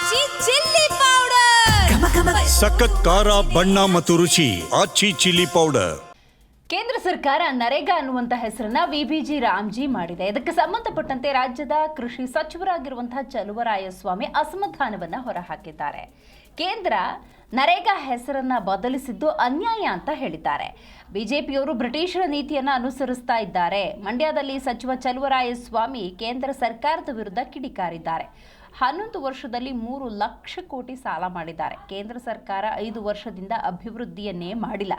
ಆಚಿ chilli powder ಸಖತ್ ಖಾರ ಬಣ್ಣ ಮತ್ತು ರುಚಿ ಆಚಿ ಚಿಲ್ಲಿ ಪೌಡರ್. ಕೇಂದ್ರ ಸರ್ಕಾರ ನರೇಗಾ ಅನ್ನುವಂಥ ಹೆಸರನ್ನ ವಿಬಿಜಿ ರಾಮ್ಜಿ ಮಾಡಿದೆ. ಇದಕ್ಕೆ ಸಂಬಂಧಪಟ್ಟಂತೆ ರಾಜ್ಯದ ಕೃಷಿ ಸಚಿವರಾಗಿರುವಂತಹ ಚಲುವರಾಯಸ್ವಾಮಿ ಅಸಮಾಧಾನವನ್ನ ಹೊರಹಾಕಿದ್ದಾರೆ. ಕೇಂದ್ರ ನರೇಗಾ ಹೆಸರನ್ನ ಬದಲಿಸಿದ್ದು ಅನ್ಯಾಯ ಅಂತ ಹೇಳಿದ್ದಾರೆ. ಬಿಜೆಪಿಯವರು ಬ್ರಿಟಿಷರ ನೀತಿಯನ್ನ ಅನುಸರಿಸ್ತಾ ಇದ್ದಾರೆ. ಮಂಡ್ಯದಲ್ಲಿ ಸಚಿವ ಚಲುವರಾಯಸ್ವಾಮಿ ಕೇಂದ್ರ ಸರ್ಕಾರದ ವಿರುದ್ಧ ಕಿಡಿಕಾರಿದ್ದಾರೆ. 11 ವರ್ಷದಲ್ಲಿ 3 ಲಕ್ಷ ಕೋಟಿ ಸಾಲ ಮಾಡಿದ್ದಾರೆ. ಕೇಂದ್ರ ಸರ್ಕಾರ 5 ವರ್ಷದಿಂದ ಅಭಿವೃದ್ಧಿಯನ್ನೇ ಮಾಡಿಲ್ಲ.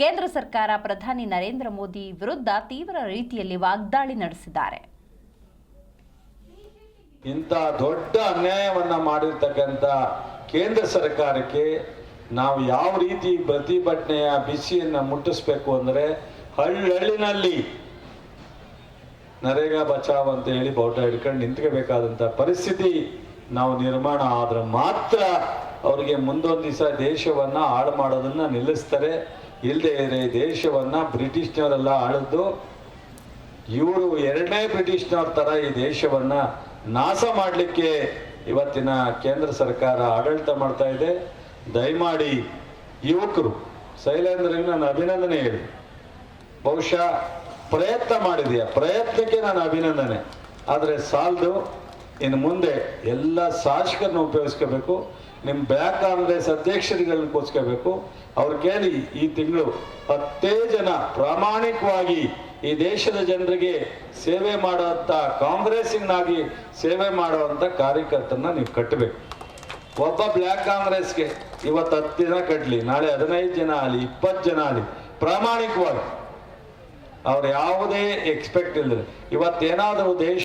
ಕೇಂದ್ರ ಸರ್ಕಾರ ಪ್ರಧಾನಿ ನರೇಂದ್ರ ಮೋದಿ ವಿರುದ್ಧ ತೀವ್ರ ರೀತಿಯಲ್ಲಿ ವಾಗ್ದಾಳಿ ನಡೆಸಿದ್ದಾರೆ. ಇಂಥ ದೊಡ್ಡ ಅನ್ಯಾಯವನ್ನ ಮಾಡಿರ್ತಕ್ಕಂಥ ಕೇಂದ್ರ ಸರ್ಕಾರಕ್ಕೆ ನಾವು ಯಾವ ರೀತಿ ಪ್ರತಿಭಟನೆಯ ಬಿಸಿಯನ್ನ ಮುಟ್ಟಿಸ್ಬೇಕು ಅಂದರೆ ಹಳ್ಳಿನಲ್ಲಿ ನರೇಗಾ ಬಚಾವ್ ಅಂತ ಹೇಳಿ ಬಾವುಟ ಹಿಡ್ಕೊಂಡು ನಿಂತ್ಕೋಬೇಕಾದಂಥ ಪರಿಸ್ಥಿತಿ ನಾವು ನಿರ್ಮಾಣ ಆದ್ರೆ ಮಾತ್ರ ಅವರಿಗೆ ಮುಂದೊಂದು ದಿವಸ ದೇಶವನ್ನ ಹಾಳು ಮಾಡೋದನ್ನ ನಿಲ್ಲಿಸ್ತಾರೆ. ಇಲ್ಲದೆ ಇದ್ರೆ ದೇಶವನ್ನ ಬ್ರಿಟಿಷ್ನವರೆಲ್ಲ ಆಳದ್ದು, ಇವರು 2ನೇ ಬ್ರಿಟಿಷ್ನವ್ರ ತರ ಈ ದೇಶವನ್ನ ನಾಶ ಮಾಡಲಿಕ್ಕೆ ಇವತ್ತಿನ ಕೇಂದ್ರ ಸರ್ಕಾರ ಆಡಳಿತ ಮಾಡ್ತಾ ಇದೆ. ದಯಮಾಡಿ ಯುವಕರು ಶೈಲೇಂದ್ರಗೆ ನಾನು ಅಭಿನಂದನೆ ಹೇಳಿ, ಬಹುಶಃ ಪ್ರಯತ್ನ ಮಾಡಿದೆಯಾ, ಪ್ರಯತ್ನಕ್ಕೆ ನಾನು ಅಭಿನಂದನೆ. ಆದರೆ ಸಾಲದು, ಇನ್ನು ಮುಂದೆ ಎಲ್ಲ ಶಾಸಕರನ್ನ ಉಪಯೋಗಿಸ್ಕೋಬೇಕು. ನಿಮ್ಮ ಬ್ಲಾಕ್ ಕಾಂಗ್ರೆಸ್ ಅಧ್ಯಕ್ಷರುಗಳನ್ನ ಕೂರಿಸ್ಕೋಬೇಕು. ಅವ್ರು ಕೇಳಿ, ಈ ತಿಂಗಳು 10 ಜನ ಪ್ರಾಮಾಣಿಕವಾಗಿ ಈ ದೇಶದ ಜನರಿಗೆ ಸೇವೆ ಮಾಡುವಂಥ ಕಾಂಗ್ರೆಸ್ಸಿನಾಗಿ ಸೇವೆ ಮಾಡುವಂಥ ಕಾರ್ಯಕರ್ತರನ್ನ ನೀವು ಕಟ್ಟಬೇಕು. ಒಬ್ಬ ಬ್ಲಾಕ್ ಕಾಂಗ್ರೆಸ್ಗೆ ಇವತ್ತು 10 ಜನ ಕಟ್ಟಲಿ, ನಾಳೆ 15 ಜನ ಆಗಲಿ, 20 ಜನ ಆಗಲಿ, ಪ್ರಾಮಾಣಿಕವಾಗಿ ಅವ್ರು ಯಾವುದೇ ಎಕ್ಸ್ಪೆಕ್ಟ್ ಇಲ್ಲದೆ ಇವತ್ತೇನಾದರೂ ದೇಶ